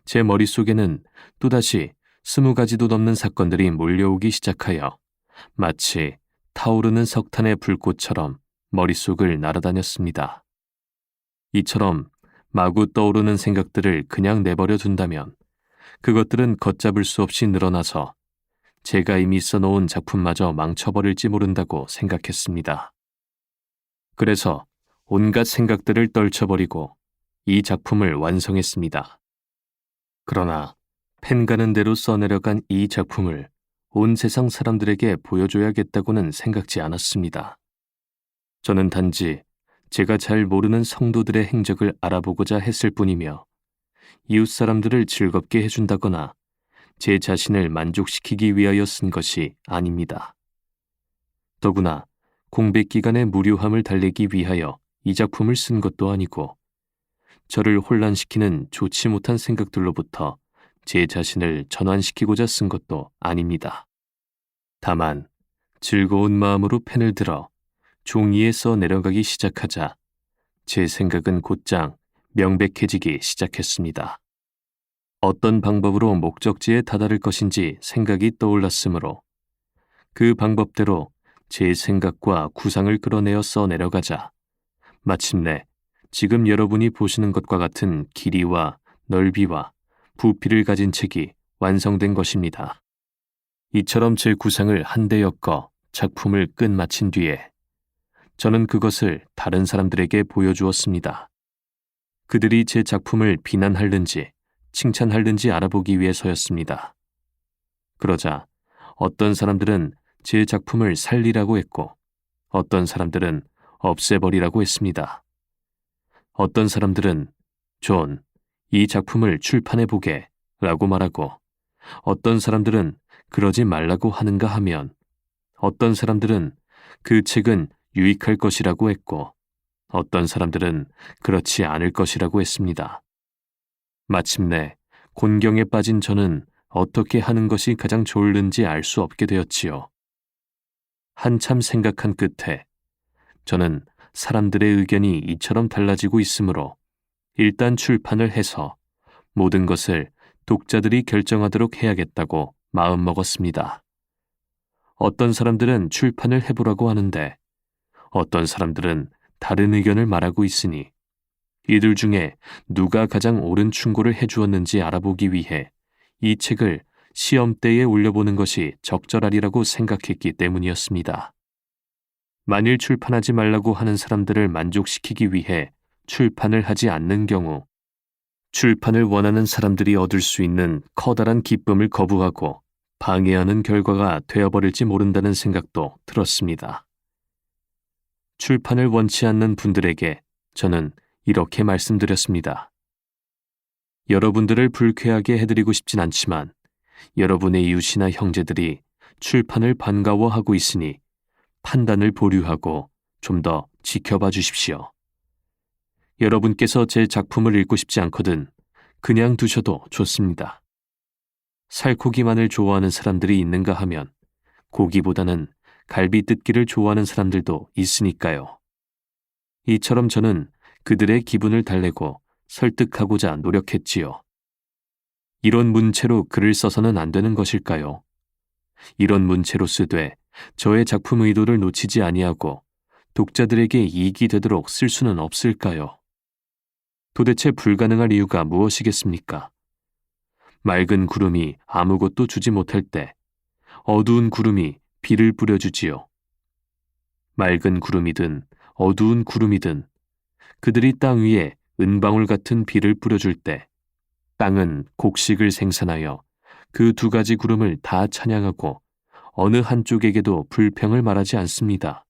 [SPEAKER 1] 제 머릿속에는 또다시 20가지도 넘는 사건들이 몰려오기 시작하여 마치 타오르는 석탄의 불꽃처럼 머릿속을 날아다녔습니다. 이처럼 마구 떠오르는 생각들을 그냥 내버려 둔다면 그것들은 걷잡을 수 없이 늘어나서 제가 이미 써놓은 작품마저 망쳐버릴지 모른다고 생각했습니다. 그래서 온갖 생각들을 떨쳐버리고 이 작품을 완성했습니다. 그러나 펜 가는 대로 써내려간 이 작품을 온 세상 사람들에게 보여줘야겠다고는 생각지 않았습니다. 저는 단지 제가 잘 모르는 성도들의 행적을 알아보고자 했을 뿐이며 이웃 사람들을 즐겁게 해준다거나 제 자신을 만족시키기 위하여 쓴 것이 아닙니다. 더구나 공백 기간의 무료함을 달래기 위하여 이 작품을 쓴 것도 아니고 저를 혼란시키는 좋지 못한 생각들로부터 제 자신을 전환시키고자 쓴 것도 아닙니다. 다만 즐거운 마음으로 펜을 들어 종이에 써 내려가기 시작하자 제 생각은 곧장 명백해지기 시작했습니다. 어떤 방법으로 목적지에 다다를 것인지 생각이 떠올랐으므로 그 방법대로 제 생각과 구상을 끌어내어 써내려가자 마침내 지금 여러분이 보시는 것과 같은 길이와 넓이와 부피를 가진 책이 완성된 것입니다. 이처럼 제 구상을 한데 엮어 작품을 끝마친 뒤에 저는 그것을 다른 사람들에게 보여주었습니다. 그들이 제 작품을 비난할는지 칭찬할는지 알아보기 위해서였습니다. 그러자 어떤 사람들은 제 작품을 살리라고 했고 어떤 사람들은 없애버리라고 했습니다. 어떤 사람들은 존, 이 작품을 출판해보게 라고 말하고 어떤 사람들은 그러지 말라고 하는가 하면 어떤 사람들은 그 책은 유익할 것이라고 했고 어떤 사람들은 그렇지 않을 것이라고 했습니다. 마침내 곤경에 빠진 저는 어떻게 하는 것이 가장 좋을는지 알 수 없게 되었지요. 한참 생각한 끝에 저는 사람들의 의견이 이처럼 달라지고 있으므로 일단 출판을 해서 모든 것을 독자들이 결정하도록 해야겠다고 마음먹었습니다. 어떤 사람들은 출판을 해보라고 하는데 어떤 사람들은 다른 의견을 말하고 있으니 이들 중에 누가 가장 옳은 충고를 해주었는지 알아보기 위해 이 책을 시험대에 올려보는 것이 적절하리라고 생각했기 때문이었습니다. 만일 출판하지 말라고 하는 사람들을 만족시키기 위해 출판을 하지 않는 경우 출판을 원하는 사람들이 얻을 수 있는 커다란 기쁨을 거부하고 방해하는 결과가 되어버릴지 모른다는 생각도 들었습니다. 출판을 원치 않는 분들에게 저는 이렇게 말씀드렸습니다. 여러분들을 불쾌하게 해드리고 싶진 않지만 여러분의 이웃이나 형제들이 출판을 반가워하고 있으니 판단을 보류하고 좀 더 지켜봐 주십시오. 여러분께서 제 작품을 읽고 싶지 않거든 그냥 두셔도 좋습니다. 살코기만을 좋아하는 사람들이 있는가 하면 고기보다는 갈비 뜯기를 좋아하는 사람들도 있으니까요. 이처럼 저는 그들의 기분을 달래고 설득하고자 노력했지요. 이런 문체로 글을 써서는 안 되는 것일까요? 이런 문체로 쓰되 저의 작품 의도를 놓치지 아니하고 독자들에게 이익이 되도록 쓸 수는 없을까요? 도대체 불가능할 이유가 무엇이겠습니까? 맑은 구름이 아무것도 주지 못할 때 어두운 구름이 비를 뿌려주지요. 맑은 구름이든 어두운 구름이든 그들이 땅 위에 은방울 같은 비를 뿌려줄 때 땅은 곡식을 생산하여 그 두 가지 구름을 다 찬양하고 어느 한쪽에게도 불평을 말하지 않습니다.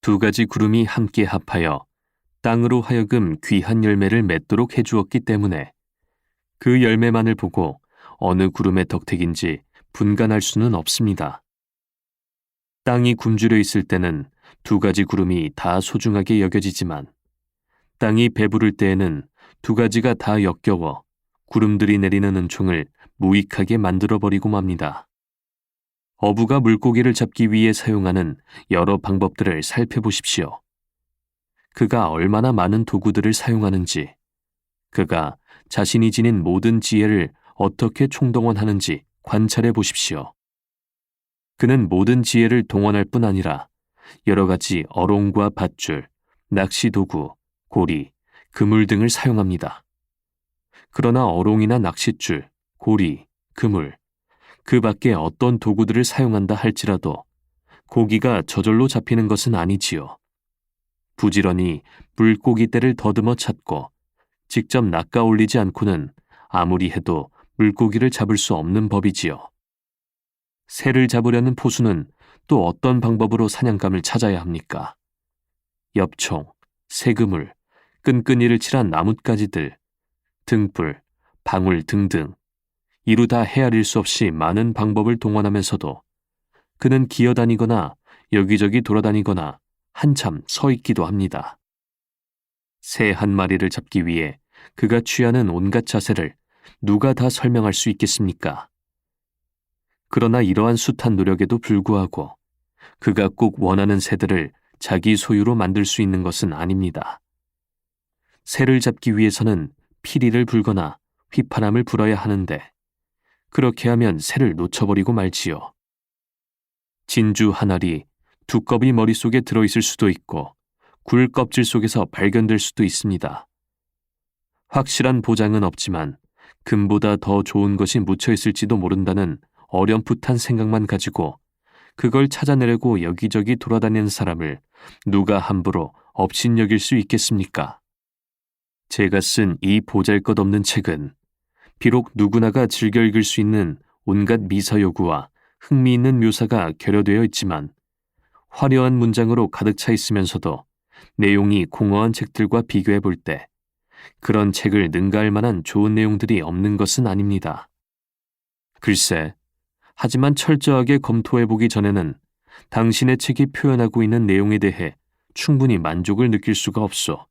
[SPEAKER 1] 두 가지 구름이 함께 합하여 땅으로 하여금 귀한 열매를 맺도록 해주었기 때문에 그 열매만을 보고 어느 구름의 덕택인지 분간할 수는 없습니다. 땅이 굶주려 있을 때는 두 가지 구름이 다 소중하게 여겨지지만 땅이 배부를 때에는 두 가지가 다 역겨워 구름들이 내리는 은총을 무익하게 만들어버리고 맙니다. 어부가 물고기를 잡기 위해 사용하는 여러 방법들을 살펴보십시오. 그가 얼마나 많은 도구들을 사용하는지, 그가 자신이 지닌 모든 지혜를 어떻게 총동원하는지 관찰해 보십시오. 그는 모든 지혜를 동원할 뿐 아니라 여러 가지 어롱과 밧줄, 낚시 도구, 고리, 그물 등을 사용합니다. 그러나 어롱이나 낚싯줄, 고리, 그물, 그 밖에 어떤 도구들을 사용한다 할지라도 고기가 저절로 잡히는 것은 아니지요. 부지런히 물고기 떼를 더듬어 찾고 직접 낚아 올리지 않고는 아무리 해도 물고기를 잡을 수 없는 법이지요. 새를 잡으려는 포수는 또 어떤 방법으로 사냥감을 찾아야 합니까? 엽총, 새그물, 끈끈이를 칠한 나뭇가지들, 등불, 방울 등등 이루 다 헤아릴 수 없이 많은 방법을 동원하면서도 그는 기어다니거나 여기저기 돌아다니거나 한참 서 있기도 합니다. 새 한 마리를 잡기 위해 그가 취하는 온갖 자세를 누가 다 설명할 수 있겠습니까? 그러나 이러한 숱한 노력에도 불구하고 그가 꼭 원하는 새들을 자기 소유로 만들 수 있는 것은 아닙니다. 새를 잡기 위해서는 피리를 불거나 휘파람을 불어야 하는데 그렇게 하면 새를 놓쳐버리고 말지요. 진주 한 알이 두꺼비 머릿속에 들어있을 수도 있고 굴 껍질 속에서 발견될 수도 있습니다. 확실한 보장은 없지만 금보다 더 좋은 것이 묻혀 있을지도 모른다는 어렴풋한 생각만 가지고 그걸 찾아내려고 여기저기 돌아다니는 사람을 누가 함부로 업신여길 수 있겠습니까? 제가 쓴 이 보잘것없는 책은 비록 누구나가 즐겨 읽을 수 있는 온갖 미사여구와 흥미있는 묘사가 결여되어 있지만 화려한 문장으로 가득 차 있으면서도 내용이 공허한 책들과 비교해 볼 때 그런 책을 능가할 만한 좋은 내용들이 없는 것은 아닙니다. 글쎄, 하지만 철저하게 검토해보기 전에는 당신의 책이 표현하고 있는 내용에 대해 충분히 만족을 느낄 수가 없소.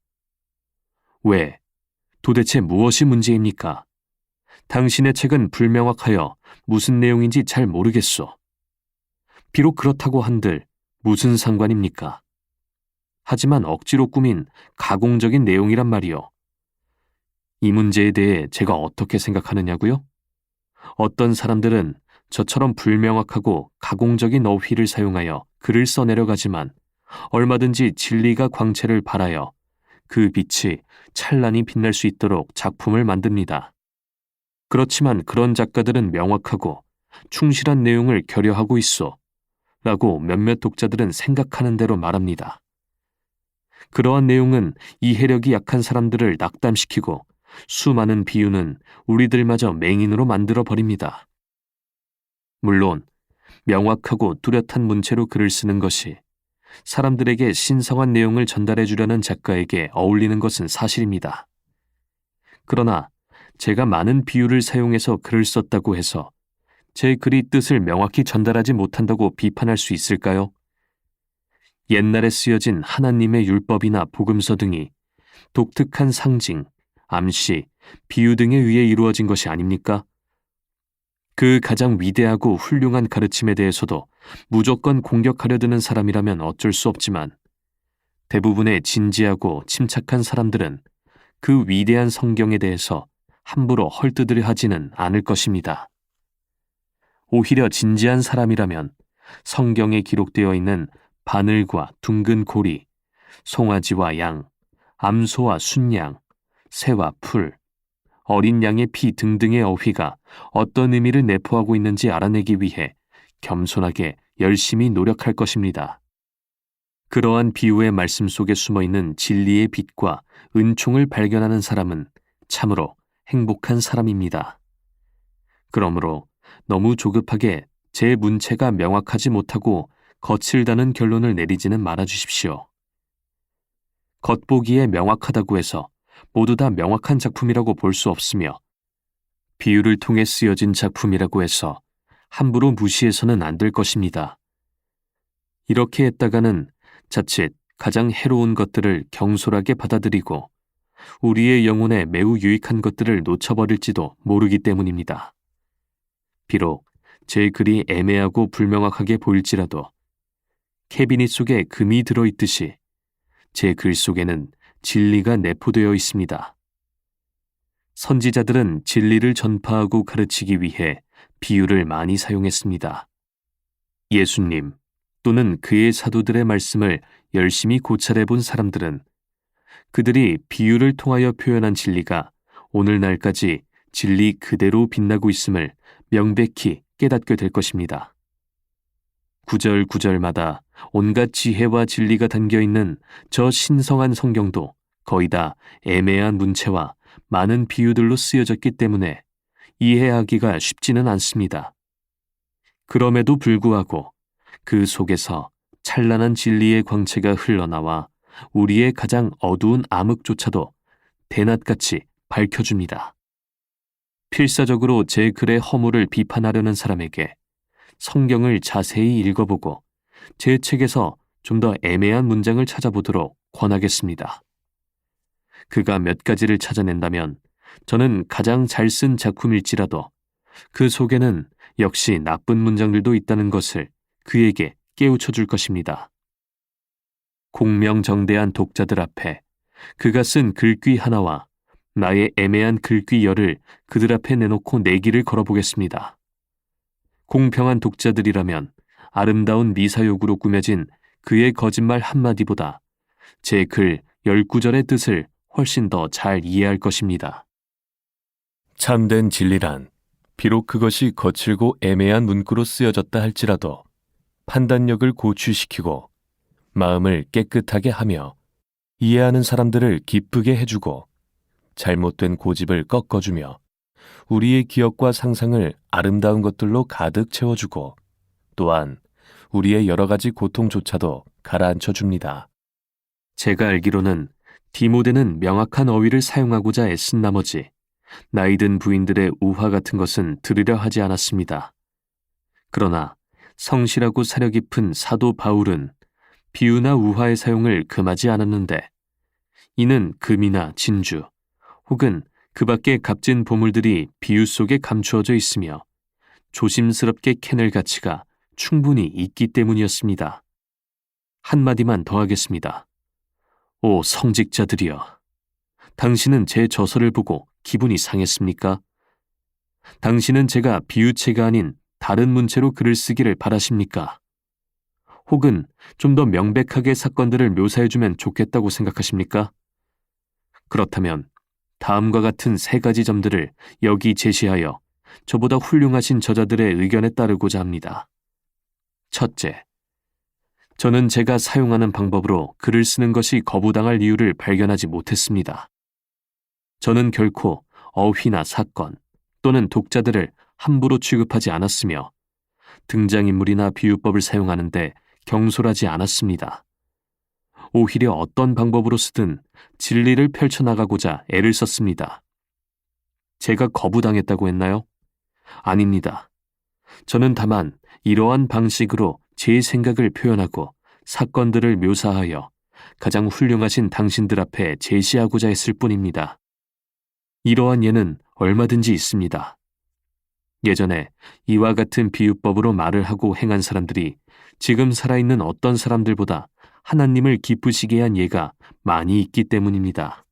[SPEAKER 1] 왜? 도대체 무엇이 문제입니까? 당신의 책은 불명확하여 무슨 내용인지 잘 모르겠소. 비록 그렇다고 한들 무슨 상관입니까? 하지만 억지로 꾸민 가공적인 내용이란 말이요. 이 문제에 대해 제가 어떻게 생각하느냐고요? 어떤 사람들은 저처럼 불명확하고 가공적인 어휘를 사용하여 글을 써내려가지만 얼마든지 진리가 광채를 발하여 그 빛이 찬란히 빛날 수 있도록 작품을 만듭니다. 그렇지만 그런 작가들은 명확하고 충실한 내용을 결여하고 있어 라고 몇몇 독자들은 생각하는 대로 말합니다. 그러한 내용은 이해력이 약한 사람들을 낙담시키고 수많은 비유는 우리들마저 맹인으로 만들어버립니다. 물론 명확하고 뚜렷한 문체로 글을 쓰는 것이 사람들에게 신성한 내용을 전달해 주려는 작가에게 어울리는 것은 사실입니다. 그러나 제가 많은 비유를 사용해서 글을 썼다고 해서 제 글이 뜻을 명확히 전달하지 못한다고 비판할 수 있을까요? 옛날에 쓰여진 하나님의 율법이나 복음서 등이 독특한 상징, 암시, 비유 등에 의해 이루어진 것이 아닙니까? 그 가장 위대하고 훌륭한 가르침에 대해서도 무조건 공격하려 드는 사람이라면 어쩔 수 없지만 대부분의 진지하고 침착한 사람들은 그 위대한 성경에 대해서 함부로 헐뜯으려 하지는 않을 것입니다. 오히려 진지한 사람이라면 성경에 기록되어 있는 바늘과 둥근 고리, 송아지와 양, 암소와 순양, 새와 풀, 어린 양의 피 등등의 어휘가 어떤 의미를 내포하고 있는지 알아내기 위해 겸손하게 열심히 노력할 것입니다. 그러한 비유의 말씀 속에 숨어있는 진리의 빛과 은총을 발견하는 사람은 참으로 행복한 사람입니다. 그러므로 너무 조급하게 제 문체가 명확하지 못하고 거칠다는 결론을 내리지는 말아주십시오. 겉보기에 명확하다고 해서 모두 다 명확한 작품이라고 볼 수 없으며 비유를 통해 쓰여진 작품이라고 해서 함부로 무시해서는 안 될 것입니다. 이렇게 했다가는 자칫 가장 해로운 것들을 경솔하게 받아들이고 우리의 영혼에 매우 유익한 것들을 놓쳐버릴지도 모르기 때문입니다. 비록 제 글이 애매하고 불명확하게 보일지라도 캐비닛 속에 금이 들어있듯이 제 글 속에는 진리가 내포되어 있습니다. 선지자들은 진리를 전파하고 가르치기 위해 비유를 많이 사용했습니다. 예수님 또는 그의 사도들의 말씀을 열심히 고찰해 본 사람들은 그들이 비유를 통하여 표현한 진리가 오늘날까지 진리 그대로 빛나고 있음을 명백히 깨닫게 될 것입니다. 구절구절마다 온갖 지혜와 진리가 담겨있는 저 신성한 성경도 거의 다 애매한 문체와 많은 비유들로 쓰여졌기 때문에 이해하기가 쉽지는 않습니다. 그럼에도 불구하고 그 속에서 찬란한 진리의 광채가 흘러나와 우리의 가장 어두운 암흑조차도 대낮같이 밝혀줍니다. 필사적으로 제 글의 허물을 비판하려는 사람에게 성경을 자세히 읽어보고 제 책에서 좀 더 애매한 문장을 찾아보도록 권하겠습니다. 그가 몇 가지를 찾아낸다면 저는 가장 잘 쓴 작품일지라도 그 속에는 역시 나쁜 문장들도 있다는 것을 그에게 깨우쳐 줄 것입니다. 공명정대한 독자들 앞에 그가 쓴 글귀 하나와 나의 애매한 글귀 열을 그들 앞에 내놓고 내기를 걸어보겠습니다. 공평한 독자들이라면 아름다운 미사욕으로 꾸며진 그의 거짓말 한마디보다 제 글 10구절의 뜻을 훨씬 더 잘 이해할 것입니다. 참된 진리란 비록 그것이 거칠고 애매한 문구로 쓰여졌다 할지라도 판단력을 고취시키고 마음을 깨끗하게 하며 이해하는 사람들을 기쁘게 해주고 잘못된 고집을 꺾어주며 우리의 기억과 상상을 아름다운 것들로 가득 채워주고 또한 우리의 여러 가지 고통조차도 가라앉혀 줍니다. 제가 알기로는 디모데는 명확한 어휘를 사용하고자 애쓴 나머지 나이든 부인들의 우화 같은 것은 들으려 하지 않았습니다. 그러나 성실하고 사려 깊은 사도 바울은 비유나 우화의 사용을 금하지 않았는데 이는 금이나 진주 혹은 그 밖의 값진 보물들이 비유 속에 감추어져 있으며 조심스럽게 캐낼 가치가 충분히 있기 때문이었습니다. 한마디만 더 하겠습니다. 오 성직자들이여, 당신은 제 저서를 보고 기분이 상했습니까? 당신은 제가 비유체가 아닌 다른 문체로 글을 쓰기를 바라십니까? 혹은 좀 더 명백하게 사건들을 묘사해주면 좋겠다고 생각하십니까? 그렇다면 다음과 같은 3가지 점들을 여기 제시하여 저보다 훌륭하신 저자들의 의견에 따르고자 합니다. 첫째, 저는 제가 사용하는 방법으로 글을 쓰는 것이 거부당할 이유를 발견하지 못했습니다. 저는 결코 어휘나 사건 또는 독자들을 함부로 취급하지 않았으며 등장인물이나 비유법을 사용하는데 경솔하지 않았습니다. 오히려 어떤 방법으로 쓰든 진리를 펼쳐나가고자 애를 썼습니다. 제가 거부당했다고 했나요? 아닙니다. 저는 다만 이러한 방식으로 제 생각을 표현하고 사건들을 묘사하여 가장 훌륭하신 당신들 앞에 제시하고자 했을 뿐입니다. 이러한 예는 얼마든지 있습니다. 예전에 이와 같은 비유법으로 말을 하고 행한 사람들이 지금 살아있는 어떤 사람들보다 하나님을 기쁘시게 한 예가 많이 있기 때문입니다.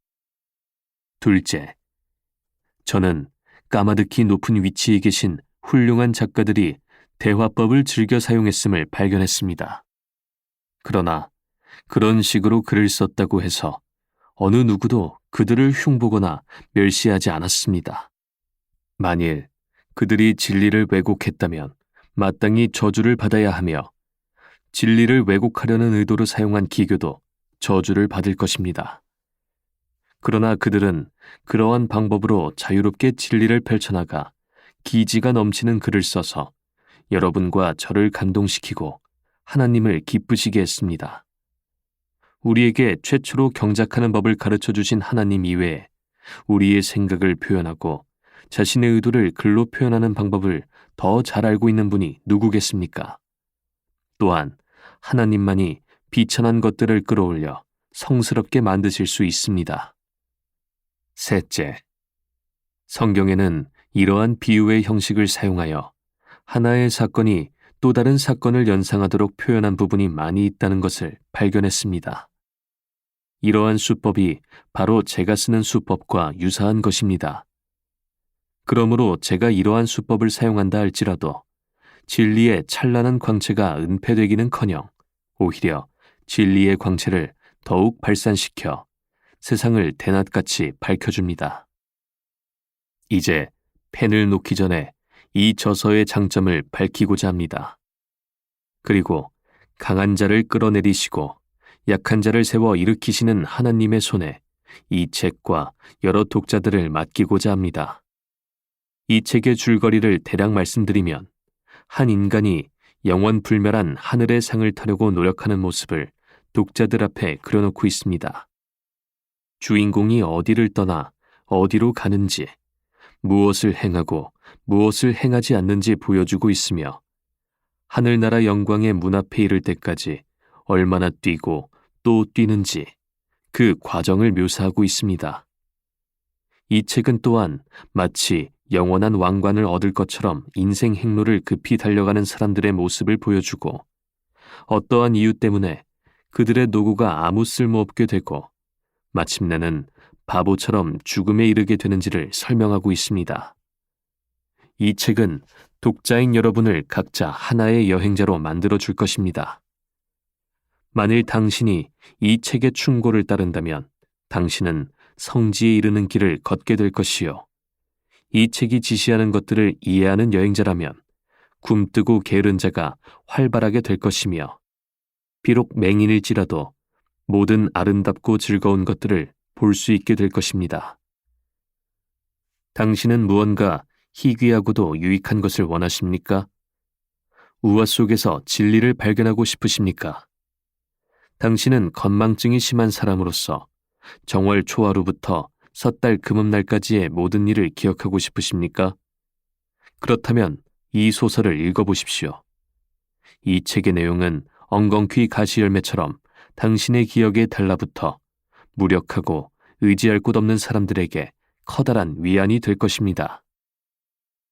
[SPEAKER 1] 둘째, 저는 까마득히 높은 위치에 계신 훌륭한 작가들이 대화법을 즐겨 사용했음을 발견했습니다. 그러나 그런 식으로 글을 썼다고 해서 어느 누구도 그들을 흉보거나 멸시하지 않았습니다. 만일 그들이 진리를 왜곡했다면 마땅히 저주를 받아야 하며 진리를 왜곡하려는 의도로 사용한 기교도 저주를 받을 것입니다. 그러나 그들은 그러한 방법으로 자유롭게 진리를 펼쳐나가 기지가 넘치는 글을 써서 여러분과 저를 감동시키고 하나님을 기쁘시게 했습니다. 우리에게 최초로 경작하는 법을 가르쳐 주신 하나님 이외에 우리의 생각을 표현하고 자신의 의도를 글로 표현하는 방법을 더 잘 알고 있는 분이 누구겠습니까? 또한 하나님만이 비천한 것들을 끌어올려 성스럽게 만드실 수 있습니다. 셋째, 성경에는 이러한 비유의 형식을 사용하여 하나의 사건이 또 다른 사건을 연상하도록 표현한 부분이 많이 있다는 것을 발견했습니다. 이러한 수법이 바로 제가 쓰는 수법과 유사한 것입니다. 그러므로 제가 이러한 수법을 사용한다 할지라도 진리의 찬란한 광채가 은폐되기는커녕 오히려 진리의 광채를 더욱 발산시켜 세상을 대낮같이 밝혀줍니다. 이제 펜을 놓기 전에 이 저서의 장점을 밝히고자 합니다. 그리고 강한 자를 끌어내리시고 약한 자를 세워 일으키시는 하나님의 손에 이 책과 여러 독자들을 맡기고자 합니다. 이 책의 줄거리를 대략 말씀드리면 한 인간이 영원 불멸한 하늘의 상을 타려고 노력하는 모습을 독자들 앞에 그려놓고 있습니다. 주인공이 어디를 떠나 어디로 가는지, 무엇을 행하고 무엇을 행하지 않는지 보여주고 있으며 하늘나라 영광의 문 앞에 이를 때까지 얼마나 뛰고 또 뛰는지 그 과정을 묘사하고 있습니다. 이 책은 또한 마치 영원한 왕관을 얻을 것처럼 인생 행로를 급히 달려가는 사람들의 모습을 보여주고 어떠한 이유 때문에 그들의 노고가 아무 쓸모없게 되고 마침내는 바보처럼 죽음에 이르게 되는지를 설명하고 있습니다. 이 책은 독자인 여러분을 각자 하나의 여행자로 만들어 줄 것입니다. 만일 당신이 이 책의 충고를 따른다면 당신은 성지에 이르는 길을 걷게 될 것이요. 이 책이 지시하는 것들을 이해하는 여행자라면 굼뜨고 게으른 자가 활발하게 될 것이며, 비록 맹인일지라도 모든 아름답고 즐거운 것들을 볼 수 있게 될 것입니다. 당신은 무언가 희귀하고도 유익한 것을 원하십니까? 우화 속에서 진리를 발견하고 싶으십니까? 당신은 건망증이 심한 사람으로서 정월 초하루부터 섣달 금음날까지의 모든 일을 기억하고 싶으십니까? 그렇다면 이 소설을 읽어보십시오. 이 책의 내용은 엉겅퀴 가시열매처럼 당신의 기억에 달라붙어 무력하고 의지할 곳 없는 사람들에게 커다란 위안이 될 것입니다.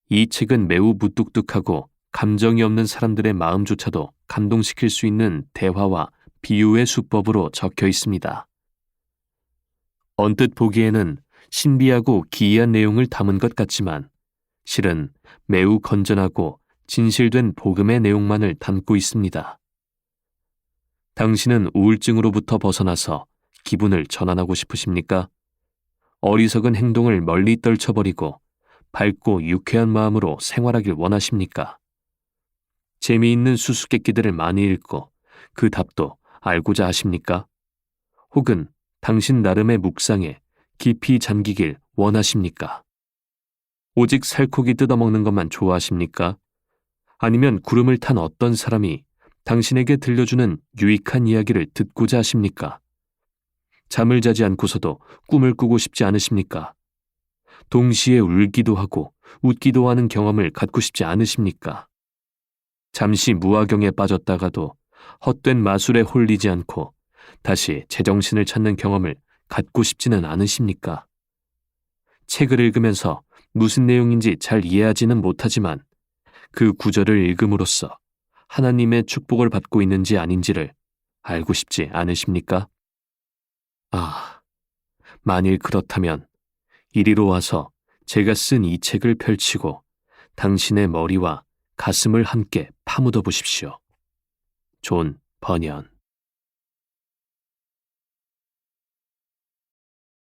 [SPEAKER 1] 이 책은 매우 무뚝뚝하고 감정이 없는 사람들의 마음조차도 감동시킬 수 있는 대화와 비유의 수법으로 적혀 있습니다. 언뜻 보기에는 신비하고 기이한 내용을 담은 것 같지만 실은 매우 건전하고 진실된 복음의 내용만을 담고 있습니다. 당신은 우울증으로부터 벗어나서 기분을 전환하고 싶으십니까? 어리석은 행동을 멀리 떨쳐버리고 밝고 유쾌한 마음으로 생활하길 원하십니까? 재미있는 수수께끼들을 많이 읽고 그 답도 알고자 하십니까? 혹은 당신 나름의 묵상에 깊이 잠기길 원하십니까? 오직 살코기 뜯어먹는 것만 좋아하십니까? 아니면 구름을 탄 어떤 사람이 당신에게 들려주는 유익한 이야기를 듣고자 하십니까? 잠을 자지 않고서도 꿈을 꾸고 싶지 않으십니까? 동시에 울기도 하고 웃기도 하는 경험을 갖고 싶지 않으십니까? 잠시 무화경에 빠졌다가도 헛된 마술에 홀리지 않고 다시 제정신을 찾는 경험을 갖고 싶지는 않으십니까? 책을 읽으면서 무슨 내용인지 잘 이해하지는 못하지만 그 구절을 읽음으로써 하나님의 축복을 받고 있는지 아닌지를 알고 싶지 않으십니까? 만일 그렇다면 이리로 와서 제가 쓴 이 책을 펼치고 당신의 머리와 가슴을 함께 파묻어 보십시오. 존 버년.